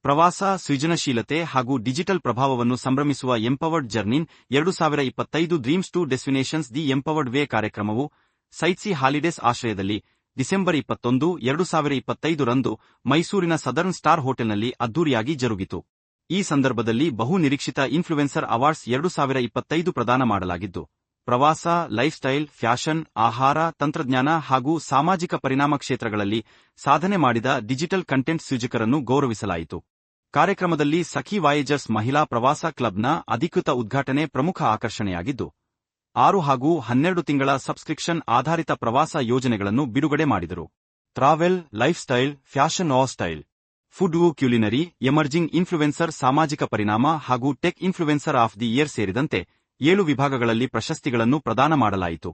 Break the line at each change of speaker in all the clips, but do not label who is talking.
ಪ್ರವಾಸ, ಸೃಜನಶೀಲತೆ ಹಾಗೂ ಡಿಜಿಟಲ್ ಪ್ರಭಾವವನ್ನು ಸಂಭ್ರಮಿಸುವ ಎಂಪವರ್ಡ್ ಜರ್ನಿನ್ 2025 dreams to destinations the empowered way ಕಾರ್ಯಕ್ರಮವು ಸೈಟ್ಸಿ ಹಾಲಿಡೇಸ್ ಆಶ್ರಯದಲ್ಲಿ ಡಿಸೆಂಬರ್ 21, 2025 ರಂದು ಮೈಸೂರಿನ ಸದರ್ನ್ ಸ್ಟಾರ್ ಹೋಟೆಲ್ನಲ್ಲಿ ಅದ್ದೂರಿಯಾಗಿ ಜರುಗಿತು. ಈ ಸಂದರ್ಭದಲ್ಲಿ ಬಹು ನಿರೀಕ್ಷಿತ ಇನ್ಫ್ಲುಯೆನ್ಸರ್ ಅವಾರ್ಡ್ಸ್ 2025 ಪ್ರದಾನ ಮಾಡಲಾಗಿದ್ದು, ಪ್ರವಾಸ, ಲೈಫ್ಸ್ಟೈಲ್, ಫ್ಯಾಷನ್, ಆಹಾರ, ತಂತ್ರಜ್ಞಾನ ಹಾಗೂ ಸಾಮಾಜಿಕ ಪರಿಣಾಮ ಕ್ಷೇತ್ರಗಳಲ್ಲಿ ಸಾಧನೆ ಮಾಡಿದ ಡಿಜಿಟಲ್ ಕಂಟೆಂಟ್ ಸೃಜಕರನ್ನು ಗೌರವಿಸಲಾಯಿತು. ಕಾರ್ಯಕ್ರಮದಲ್ಲಿ ಸಖಿ ವಾಯೇಜರ್ಸ್ ಮಹಿಳಾ ಪ್ರವಾಸ ಕ್ಲಬ್ನ ಅಧಿಕೃತ ಉದ್ಘಾಟನೆ ಪ್ರಮುಖ ಆಕರ್ಷಣೆಯಾಗಿದ್ದು, 6 ಹಾಗೂ 12 ತಿಂಗಳ ಸಬ್ಸ್ಕ್ರಿಪ್ಷನ್ ಆಧಾರಿತ ಪ್ರವಾಸ ಯೋಜನೆಗಳನ್ನು ಬಿಡುಗಡೆ ಮಾಡಿದರು. Travel, lifestyle, fashion or style, food, culinary, emerging influencer, ಸಾಮಾಜಿಕ ಪರಿಣಾಮ ಹಾಗೂ tech influencer of the year ಸೇರಿದಂತೆ 7 ವಿಭಾಗಗಳಲ್ಲಿ ಪ್ರಶಸ್ತಿಗಳನ್ನು ಪ್ರದಾನ ಮಾಡಲಾಯಿತು.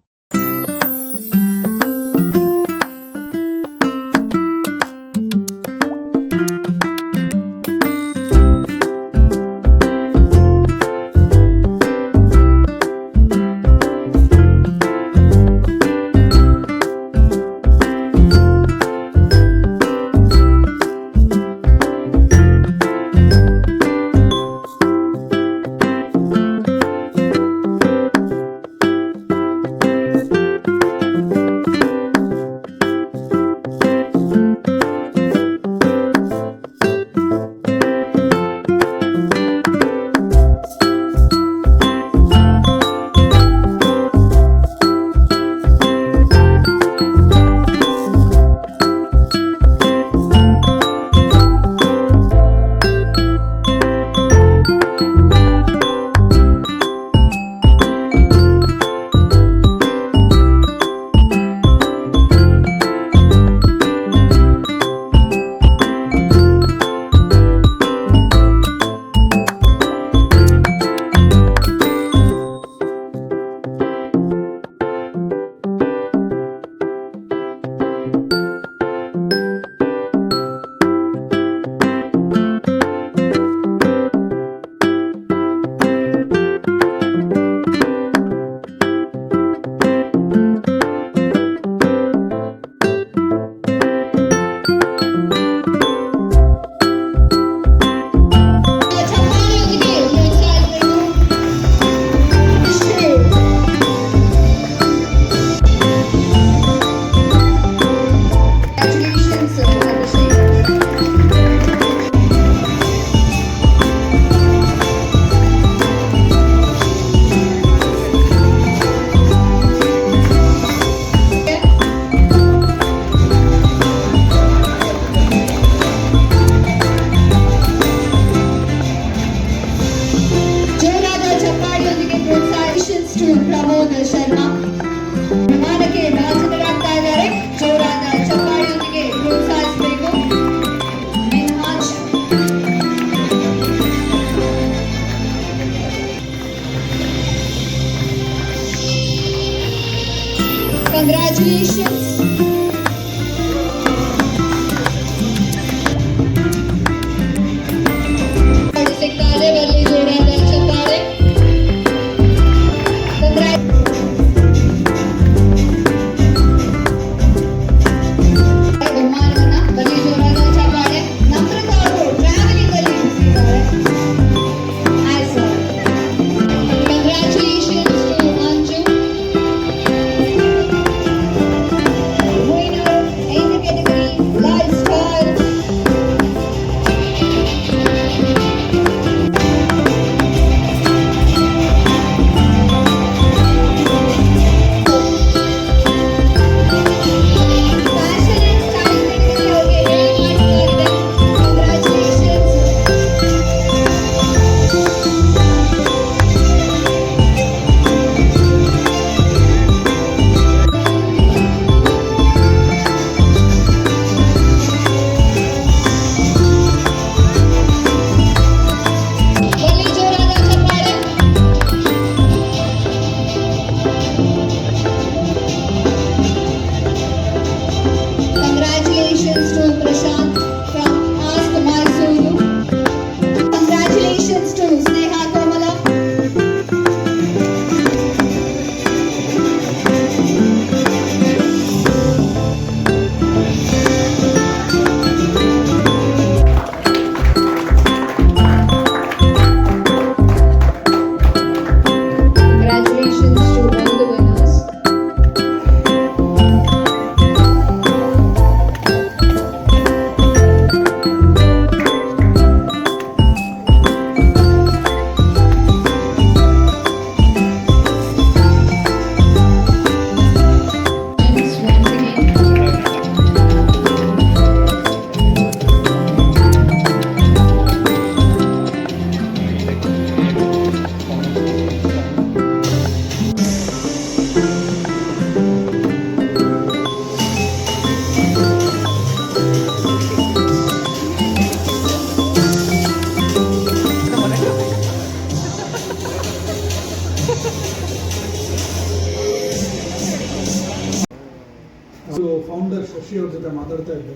ಮಾತಾಡ್ತಾ ಇದ್ದೆ.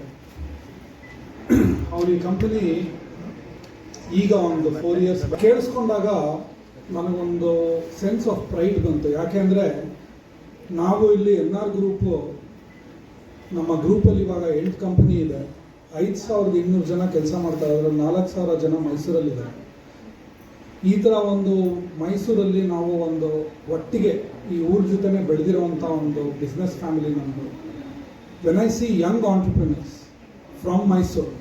ಅವ್ರ ಈ ಕಂಪನಿ ಈಗ ಒಂದು 4 years ಕೇಳಿಸ್ಕೊಂಡಾಗ ನನಗೊಂದು ಸೆನ್ಸ್ ಆಫ್ ಪ್ರೈಡ್ ಬಂತು. ಯಾಕೆಂದರೆ ನಾವು ಇಲ್ಲಿ NR ಗ್ರೂಪು, ನಮ್ಮ ಗ್ರೂಪಲ್ಲಿ ಇವಾಗ 8 ಕಂಪನಿ ಇದೆ, 5200 ಜನ ಕೆಲಸ ಮಾಡ್ತಾ ಇದ್ದಾರೆ, 4000 ಜನ ಮೈಸೂರಲ್ಲಿದ್ದಾರೆ. ಈ ಥರ ಒಂದು ಮೈಸೂರಲ್ಲಿ ನಾವು ಒಂದು ಒಟ್ಟಿಗೆ ಈ ಊರ ಜೊತೆನೇ ಬೆಳೆದಿರುವಂಥ ಒಂದು ಬಿಸ್ನೆಸ್ ಫ್ಯಾಮಿಲಿ ನಮ್ಮದು. When I see young entrepreneurs from Mysuru,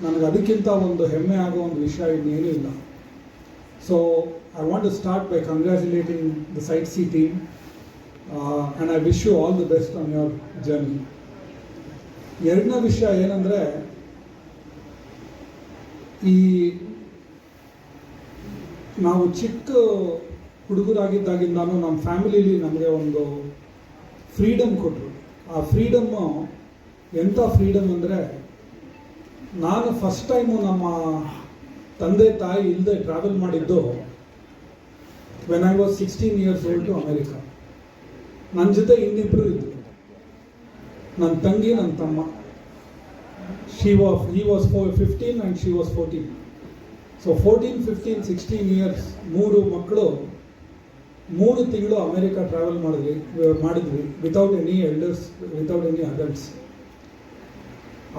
ನನಗೆ ಅದಕ್ಕಿಂತ ಒಂದು ಹೆಮ್ಮೆ ಆಗೋ ಒಂದು ವಿಷಯ ಇನ್ನೇನೂ ಇಲ್ಲ. So I want to start by congratulating the sight see team and I wish you all the best on your journey. ಎರಡನೇ ವಿಷಯ ಏನಂದರೆ, ಈ ನಾವು ಚಿಕ್ಕ ಹುಡುಗರಾಗಿದ್ದಾಗಿಂದಾನು ನಮ್ಮ ಫ್ಯಾಮಿಲೀಲಿ ನಮಗೆ ಒಂದು ಫ್ರೀಡಮ್ ಕೊಟ್ಟರು. ಆ ಫ್ರೀಡಮ್ಮು ಎಂಥ ಫ್ರೀಡಮ್ ಅಂದರೆ, ನಾನು ಫಸ್ಟ್ ಟೈಮು ನಮ್ಮ ತಂದೆ ತಾಯಿ ಇಲ್ಲದೆ ಟ್ರಾವೆಲ್ ಮಾಡಿದ್ದು when I was 16 years old to America. ನನ್ನ ಜೊತೆ ಇನ್ನಿಬ್ಬರು ಇದ್ದರು, ನನ್ನ ತಂಗಿ, ನನ್ನ ತಮ್ಮ. he was 15 and she was 14. So 14, 15, 16 years 3 ಮಕ್ಕಳು 3 ತಿಂಗಳು ಅಮೇರಿಕಾ ಟ್ರಾವೆಲ್ ಮಾಡಿದ್ವಿ without any elders, without any adults.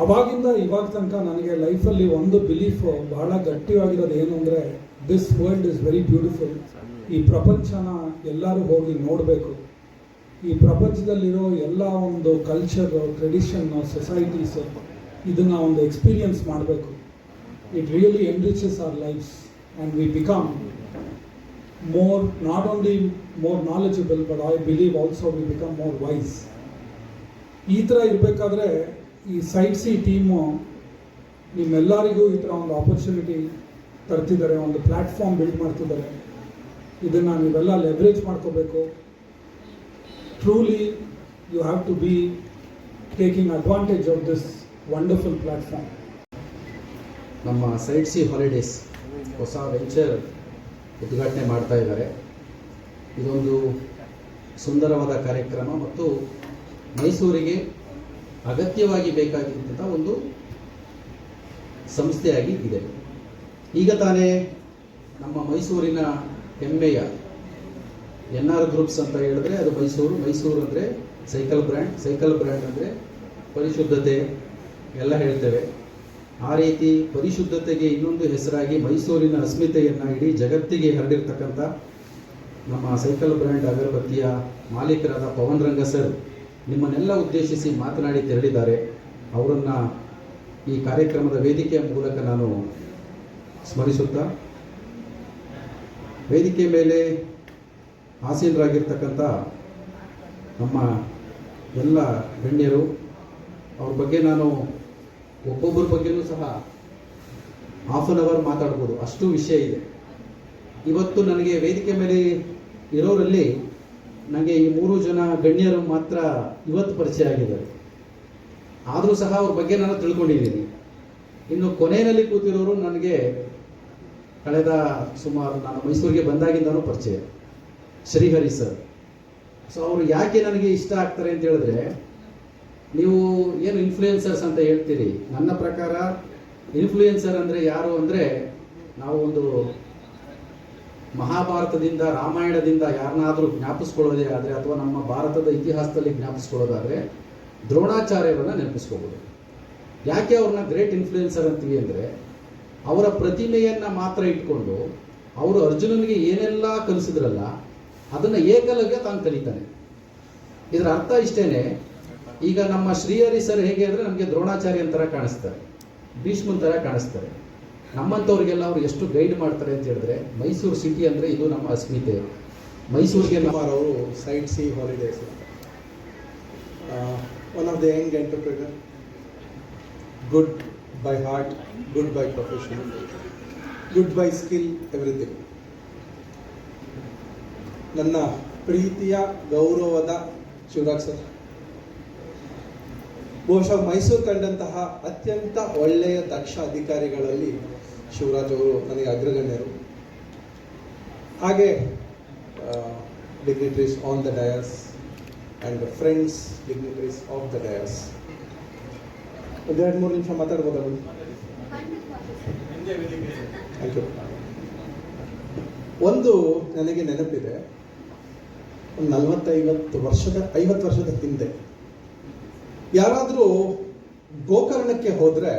ಅವಾಗಿಂದ ಇವಾಗ ತನಕ ನನಗೆ ಲೈಫಲ್ಲಿ ಒಂದು ಬಿಲೀಫು ಬಹಳ ಗಟ್ಟಿಯಾಗಿರೋದು ಏನು ಅಂದರೆ, this world is very beautiful. ಈ ಪ್ರಪಂಚನ ಎಲ್ಲರೂ ಹೋಗಿ ನೋಡಬೇಕು. ಈ ಪ್ರಪಂಚದಲ್ಲಿರೋ ಎಲ್ಲ ಒಂದು ಕಲ್ಚರು, ಟ್ರೆಡಿಷನ್ನು, ಸೊಸೈಟೀಸು, ಇದನ್ನು ಒಂದು ಎಕ್ಸ್ಪೀರಿಯನ್ಸ್ ಮಾಡಬೇಕು. It really enriches our lives and we become more, not only more knowledgeable, but I believe also we become more wise. ಈ ಥರ ಇರಬೇಕಾದ್ರೆ ಈ ಸೈಟ್ ಸಿ ಟೀಮು ನಿಮ್ಮೆಲ್ಲರಿಗೂ ಈ ಥರ ಒಂದು ಆಪರ್ಚುನಿಟಿ ತರ್ತಿದ್ದಾರೆ, ಒಂದು ಪ್ಲ್ಯಾಟ್ಫಾರ್ಮ್ ಬಿಲ್ಡ್ ಮಾಡ್ತಿದ್ದಾರೆ. ಇದನ್ನು ನೀವೆಲ್ಲ ಲೆವರೇಜ್ ಮಾಡ್ಕೋಬೇಕು. Truly you have to be taking advantage of this wonderful platform.
ನಮ್ಮ ಸೈಟ್ ಸಿ ಹಾಲಿಡೇಸ್ ಹೊಸ ವೆಂಚರ್ ಉದ್ಘಾಟನೆ ಮಾಡ್ತಾ ಇದ್ದಾರೆ. ಇದೊಂದು ಸುಂದರವಾದ ಕಾರ್ಯಕ್ರಮ ಮತ್ತು ಮೈಸೂರಿಗೆ ಅಗತ್ಯವಾಗಿ ಬೇಕಾಗಿದ್ದಂಥ ಒಂದು ಸಂಸ್ಥೆಯಾಗಿ ಇದೆ. ಈಗ ತಾನೇ ನಮ್ಮ ಮೈಸೂರಿನ ಹೆಮ್ಮೆಯ NR ಗ್ರೂಪ್ಸ್ ಅಂತ ಹೇಳಿದ್ರೆ ಅದು ಮೈಸೂರು ಅಂದರೆ ಸೈಕಲ್ ಬ್ರ್ಯಾಂಡ್ ಅಂದರೆ ಪರಿಶುದ್ಧತೆ ಎಲ್ಲ ಹೇಳ್ತೇವೆ. ಆ ರೀತಿ ಪರಿಶುದ್ಧತೆಗೆ ಇನ್ನೊಂದು ಹೆಸರಾಗಿ ಮೈಸೂರಿನ ಅಸ್ಮಿತೆಯನ್ನು ಇಡೀ ಜಗತ್ತಿಗೆ ಹರಡಿರ್ತಕ್ಕಂಥ ನಮ್ಮ ಸೈಕಲ್ ಬ್ರ್ಯಾಂಡ್ ಅಗರಬತ್ತಿಯ ಮಾಲೀಕರಾದ ಪವನ್ ರಂಗ ಸರ್ ನಿಮ್ಮನ್ನೆಲ್ಲ ಉದ್ದೇಶಿಸಿ ಮಾತನಾಡಿ ತೆರಳಿದ್ದಾರೆ. ಅವರನ್ನು ಈ ಕಾರ್ಯಕ್ರಮದ ವೇದಿಕೆಯ ಮೂಲಕ ನಾನು ಸ್ಮರಿಸುತ್ತಾ, ವೇದಿಕೆ ಮೇಲೆ ಆಸೀನರಾಗಿರ್ತಕ್ಕಂಥ ನಮ್ಮ ಎಲ್ಲ ಗಣ್ಯರು, ಅವ್ರ ಬಗ್ಗೆ ನಾನು ಒಬ್ಬೊಬ್ಬರ ಬಗ್ಗೆಯೂ ಸಹ ½ an hour ಮಾತಾಡ್ಬೋದು, ಅಷ್ಟು ವಿಷಯ ಇದೆ. ಇವತ್ತು ನನಗೆ ವೇದಿಕೆ ಮೇಲೆ ಇರೋರಲ್ಲಿ ನನಗೆ ಈ 3 ಜನ ಗಣ್ಯರು ಮಾತ್ರ ಇವತ್ತು ಪರಿಚಯ ಆಗಿದ್ದಾರೆ. ಆದರೂ ಸಹ ಅವ್ರ ಬಗ್ಗೆ ನಾನು ತಿಳ್ಕೊಂಡಿದ್ದೀನಿ. ಇನ್ನು ಕೊನೆಯಲ್ಲಿ ಕೂತಿರೋರು ನನಗೆ ಕಳೆದ ಸುಮಾರು ನಾನು ಮೈಸೂರಿಗೆ ಬಂದಾಗಿಂದನೂ ಪರಿಚಯ, ಶ್ರೀಹರಿ ಸರ್. ಸೊ ಅವರು ಯಾಕೆ ನನಗೆ ಇಷ್ಟ ಆಗ್ತಾರೆ ಅಂತ ಹೇಳಿದ್ರೆ, ನೀವು ಏನು ಇನ್ಫ್ಲೂಯೆನ್ಸರ್ಸ್ ಅಂತ ಹೇಳ್ತೀರಿ, ನನ್ನ ಪ್ರಕಾರ ಇನ್ಫ್ಲೂಯೆನ್ಸರ್ ಅಂದರೆ ಯಾರು ಅಂದರೆ, ನಾವು ಒಂದು ಮಹಾಭಾರತದಿಂದ ರಾಮಾಯಣದಿಂದ ಯಾರನ್ನಾದರೂ ಜ್ಞಾಪಿಸ್ಕೊಳ್ಳೋದೇ ಆದರೆ, ಅಥವಾ ನಮ್ಮ ಭಾರತದ ಇತಿಹಾಸದಲ್ಲಿ ಜ್ಞಾಪಿಸ್ಕೊಳ್ಳೋದಾದರೆ ದ್ರೋಣಾಚಾರ್ಯರನ್ನು ನೆನಪಿಸ್ಕೋಬೋದು. ಯಾಕೆ ಅವ್ರನ್ನ ಗ್ರೇಟ್ ಇನ್ಫ್ಲೂಯೆನ್ಸರ್ ಅಂತೀವಿ ಅಂದರೆ, ಅವರ ಪ್ರತಿಮೆಯನ್ನು ಮಾತ್ರ ಇಟ್ಕೊಂಡು ಅವರು ಅರ್ಜುನನಿಗೆ ಏನೆಲ್ಲ ಕಲಿಸಿದ್ರಲ್ಲ ಅದನ್ನು ಏಕಲವ್ಯ ತಾನು ಕಲಿತಾನೆ. ಇದರ ಅರ್ಥ ಇಷ್ಟೇನೆ. ಈಗ ನಮ್ಮ ಶ್ರೀಹರಿ ಸರ್ ಹೇಗೆ ಅಂದರೆ ನಮಗೆ ದ್ರೋಣಾಚಾರ್ಯನ ಥರ ಕಾಣಿಸ್ತಾರೆ, ಭೀಷ್ಮನ್ ಥರ ಕಾಣಿಸ್ತಾರೆ. ನಮ್ಮಂಥವ್ರಿಗೆಲ್ಲ ಅವರು ಎಷ್ಟು ಗೈಡ್ ಮಾಡ್ತಾರೆ ಅಂತ ಹೇಳಿದ್ರೆ, ಮೈಸೂರು ಸಿಟಿ ಅಂದರೆ ಇದು ನಮ್ಮ ಅಸ್ಮಿತೆ. ಮೈಸೂರಿಗೆ
ಅವರು site see holidays, one of the Young entrepreneur, good bye heart, good bye profession, good bye skill, everything. ನನ್ನ ಪ್ರೀತಿಯ ಗೌರವದ ಶಿವರಾಜ್ ಸರ್, ಬಹುಶಃ ಮೈಸೂರು ಕಂಡಂತಹ ಅತ್ಯಂತ ಒಳ್ಳೆಯ ದಕ್ಷ ಅಧಿಕಾರಿಗಳಲ್ಲಿ ಶಿವರಾಜ್ ಅವರು ನನಗೆ ಅಗ್ರಗಣ್ಯರು. ಹಾಗೆ dignitaries on the Dias and friends dignitaries of the Dias. ಒಂದು 2-3 ನಿಮಿಷ ಮಾತಾಡ್ಬೋದಾ? Thank you. ಒಂದು ನನಗೆ ನೆನಪಿದೆ, ಒಂದು 50 ವರ್ಷದ ಹಿಂದೆ ಯಾರಾದರೂ ಗೋಕರ್ಣಕ್ಕೆ ಹೋದರೆ,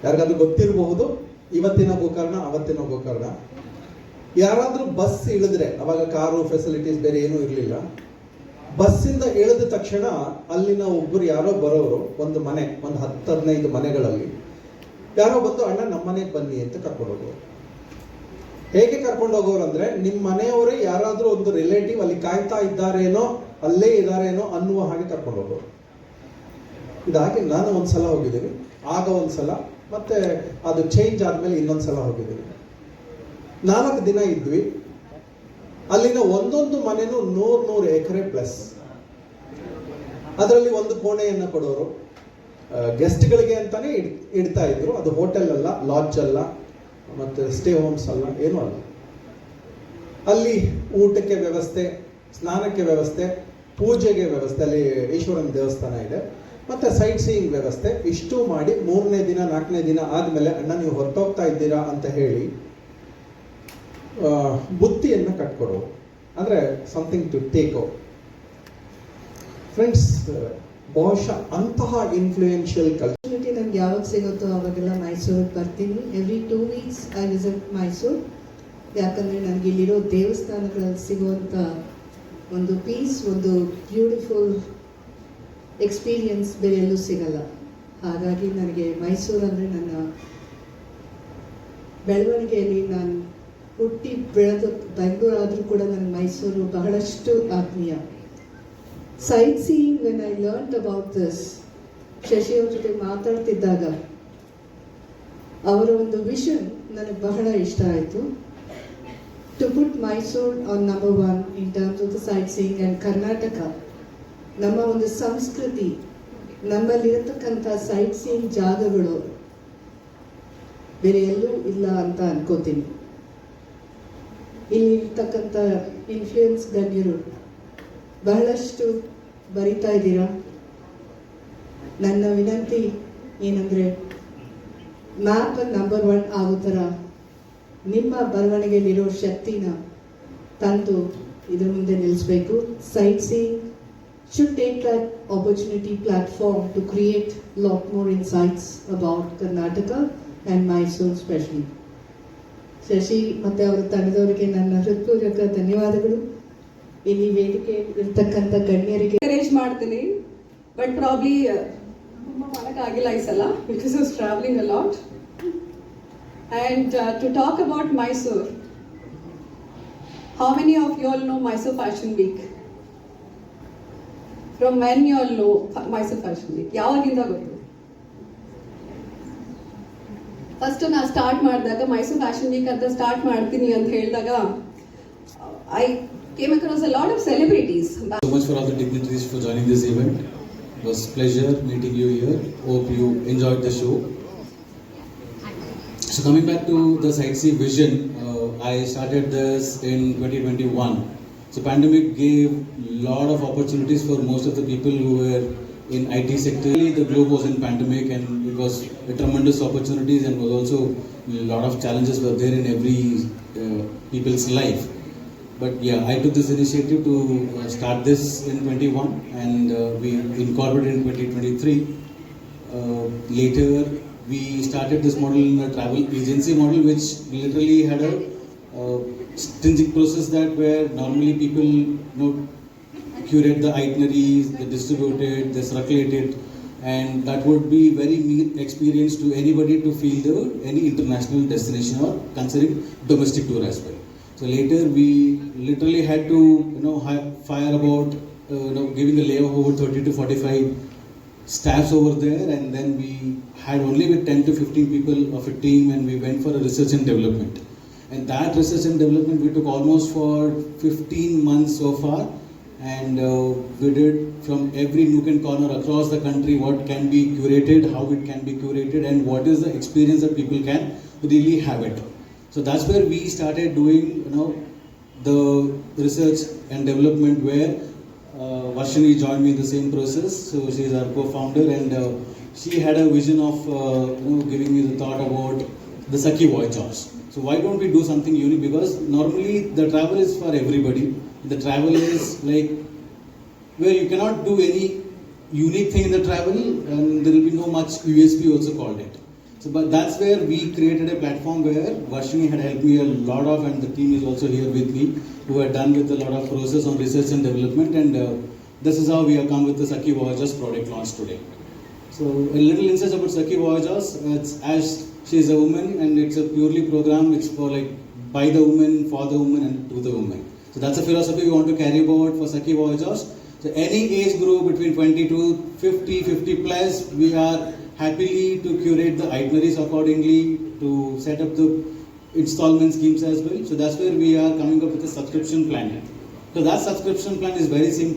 ಯಾರಿಗಾದ್ರೂ ಗೊತ್ತಿರಬಹುದು ಇವತ್ತಿನ ಗೋಕರ್ಣ ಅವತ್ತಿನ ಗೋಕರ್ಣ, ಯಾರಾದರೂ ಬಸ್ ಇಳಿದ್ರೆ, ಅವಾಗ ಕಾರು ಫೆಸಿಲಿಟೀಸ್ ಬೇರೆ ಏನೂ ಇರಲಿಲ್ಲ, ಬಸ್ಸಿಂದ ಇಳಿದ ತಕ್ಷಣ ಅಲ್ಲಿನ ಒಬ್ಬರು ಯಾರೋ ಬರೋರು, ಒಂದು ಮನೆ, ಒಂದು 10-15 ಮನೆಗಳಲ್ಲಿ ಯಾರೋ ಬಂದು ಅಣ್ಣ ನಮ್ಮ ಮನೆಗೆ ಬನ್ನಿ ಅಂತ ಕರ್ಕೊಂಡು ಹೋಗೋರು. ಹೇಗೆ ಕರ್ಕೊಂಡು ಹೋಗೋರು ಅಂದ್ರೆ, ನಿಮ್ಮ ಮನೆಯವರೇ ಯಾರಾದ್ರೂ ಒಂದು ರಿಲೇಟಿವ್ ಅಲ್ಲಿ ಕಾಯ್ತಾ ಇದ್ದಾರೇನೋ, ಅಲ್ಲೇ ಇದ್ದಾರೇನೋ ಅನ್ನುವ ಹಾಗೆ ಕರ್ಕೊಂಡು ಹೋಗೋರು. ಇದಾಗಿ ನಾನು ಒಂದ್ಸಲ ಹೋಗಿದ್ದೀನಿ, ಆಗ ಒಂದ್ಸಲ, ಮತ್ತೆ ಅದು ಚೇಂಜ್ ಆದ್ಮೇಲೆ ಇನ್ನೊಂದ್ಸಲ ಹೋಗಿದ್ದೀನಿ. 4 ದಿನ ಇದ್ವಿ. ಅಲ್ಲಿನ ಒಂದೊಂದು ಮನೆನೂ 100 ಎಕರೆ ಪ್ಲಸ್. ಅದರಲ್ಲಿ ಒಂದು ಕೋಣೆಯನ್ನ ಕೊಡೋರು, ಗೆಸ್ಟ್ಗಳಿಗೆ ಅಂತಾನೆ ಇಡ್ತಾ ಇದ್ರು. ಅದು ಹೋಟೆಲ್ ಅಲ್ಲ, ಲಾಡ್ಜ್ ಅಲ್ಲ, ಮತ್ತೆ ಸ್ಟೇ ಹೋಮ್ಸ್ ಅಲ್ಲ, ಏನೂ ಅಲ್ಲ. ಅಲ್ಲಿ ಊಟಕ್ಕೆ ವ್ಯವಸ್ಥೆ, ಸ್ನಾನಕ್ಕೆ ವ್ಯವಸ್ಥೆ, ಪೂಜೆಗೆ ವ್ಯವಸ್ಥೆ, ಅಲ್ಲಿ ಈಶ್ವರನ ದೇವಸ್ಥಾನ ಇದೆ, ಮತ್ತೆ ಸೈಟ್ ಸೀಯಿಂಗ್ ವ್ಯವಸ್ಥೆ. ಇಷ್ಟು ಮಾಡಿ 3ನೇ ದಿನ 4ನೇ ದಿನ ಆದ್ಮೇಲೆ ಅಣ್ಣ ನೀವು ಹೊರಟೋಗ್ತಾ ಇದ್ದೀರಾ ಅಂತ ಹೇಳಿ ಬುತ್ತಿಯನ್ನು ಕಟ್ಕೊಡು, ಅಂದ್ರೆ something to take out. Friends, ಬಹುಶಃ ಅಂತಹ ಇನ್ಫ್ಲೂಯೆನ್ಷಿಯಲ್ ಕಲ್ಚರ್
ನನಗೆ ಯಾವಾಗ ಸಿಗುತ್ತೋ ಅವಾಗೆಲ್ಲ ಮೈಸೂರಿಗೆ ಬರ್ತೀನಿ. Every 2 weeks I visit Mysuru. ಯಾಕಂದರೆ ನನಗೆ ಇಲ್ಲಿರೋ ದೇವಸ್ಥಾನಗಳಲ್ಲಿ ಸಿಗುವಂಥ ಒಂದು ಪೀಸ್, ಒಂದು ಬ್ಯೂಟಿಫುಲ್ ಎಕ್ಸ್ಪೀರಿಯನ್ಸ್ ಬೇರೆ ಎಲ್ಲೂ ಸಿಗಲ್ಲ. ಹಾಗಾಗಿ ನನಗೆ ಮೈಸೂರು ಅಂದರೆ ನನ್ನ ಬೆಳವಣಿಗೆಯಲ್ಲಿ, ನಾನು ಹುಟ್ಟಿ ಬೆಳೆದು ಬೆಂಗಳೂರು ಆದರೂ ಕೂಡ ನನಗೆ ಮೈಸೂರು ಬಹಳಷ್ಟು ಆತ್ಮೀಯ. Site seeing, when I learned about this, Shashi ಅವ್ರ ಜೊತೆ ಮಾತಾಡ್ತಿದ್ದಾಗ ಅವರ ಒಂದು ವಿಷನ್ ನನಗೆ ಬಹಳ ಇಷ್ಟ ಆಯಿತು. To put Mysuru on number 1 in terms of the sightseeing and Karnataka. ನಮ್ಮ ಒಂದು ಸಂಸ್ಕೃತಿ, ನಮ್ಮಲ್ಲಿರತಕ್ಕಂಥ ಸೈಟ್ ಸೀಯಿಂಗ್ ಜಾಗಗಳು ಬೇರೆ ಎಲ್ಲೂ ಇಲ್ಲ ಅಂತ ಅನ್ಕೋತೀನಿ. ಇಲ್ಲಿರ್ತಕ್ಕಂಥ ಇನ್ಫ್ಲೂಯೆನ್ಸ್ ಗಣ್ಯರು ಬಹಳಷ್ಟು ಬರಿತಾ ಇದ್ದೀರಾ. ನನ್ನ ವಿನಂತಿ ಏನಂದರೆ, ಮ್ಯಾಪ್ ನಂಬರ್ 1 ಆಗೋ ಥರ ನಿಮ್ಮ ಬರವಣಿಗೆಯಲ್ಲಿರೋ ಶಕ್ತಿನ ತಂದು ಇದ್ರ ಮುಂದೆ ನಿಲ್ಲಿಸಬೇಕು. Site seeing should take that opportunity platform to create lot more insights about Karnataka and Mysore especially. Shashi ಮತ್ತು ಅವರ ತಂಡದವರಿಗೆ ನನ್ನ ಹೃತ್ಪೂರ್ವಕ ಧನ್ಯವಾದಗಳು. ಇಲ್ಲಿ ವೇದಿಕೆ ಇರ್ತಕ್ಕಂಥ ಗಣ್ಯರಿಗೆ
ಎನ್ಕರೇಜ್ ಮಾಡ್ತೀನಿ, ಬಟ್ ಪ್ರಾಬ್ಲಿ ತುಂಬ ಮಾಡೋಕ್ಕಾಗಿಲ್ಲ ಈ ಸಲ, because is travelling a lot. And to talk about Mysore, how many of you all know Mysore fashion week? From when you all know Mysore fashion week? ಯಾವಾಗಿಂದ ಗೊತ್ತು? ಫಸ್ಟ್ ನಾನು ಸ್ಟಾರ್ಟ್ ಮಾಡಿದಾಗ, ಮೈಸೂರು ಫ್ಯಾಷನ್ ವೀಕ್ ಅಂತ ಸ್ಟಾರ್ಟ್ ಮಾಡ್ತೀನಿ ಅಂತ ಹೇಳಿದಾಗ, I came across a lot of celebrities.
So much for all the dignitaries for joining this event. It was a pleasure meeting you here. Hope you enjoyed the show. So coming back to the Sightsee vision, I started this in 2021. So pandemic gave lot of opportunities for most of the people who were in IT sector. The globe was in pandemic and it was a tremendous opportunities, and was also a lot of challenges were there in every people's life. But yeah, I took this initiative to start this in 21, and we incorporated in 2023. Later, we started this model in a travel agency model, which literally had a stringent process that where normally people curate the itineraries, they distribute it, they circulate it, and that would be very neat experience to anybody to feel any international destination or considering domestic tour as well. So later we literally had to fire about giving a layoff over 30 to 45 staffs over there, and then we had only with 10 to 15 people of a team, and we went for a research and development. And that research and development we took almost for 15 months so far, and we did from every nook and corner across the country what can be curated, how it can be curated, and what is the experience that people can really have it. So that's where we started doing the research and development, where Varshini joined me in the same process. So she is our co-founder, and she had a vision of giving me the thought about the Sakhi Voyagers. So why don't we do something unique? Because normally the travel is for everybody. The travel is like where you cannot do any unique thing in the travel, and there will be no much USP also called it. So, but that's where we created a platform where Varshini had helped me a lot of, and the team is also here with me, who had done with a lot of process on research and development, and this is how we have come with the Sakhi Voyagers product launch today. So a little insight about Sakhi Voyagers. It's as she is a woman, and it's a purely program. It's for like by the woman, for the woman, and to the woman. So that's a philosophy we want to carry forward for Sakhi Voyagers. So any age group between 20 to 50, 50 plus, we are happily to curate the itineraries accordingly, to set up the installment schemes as well. So that's where we are coming up with a subscription plan. So that subscription plan is very simple.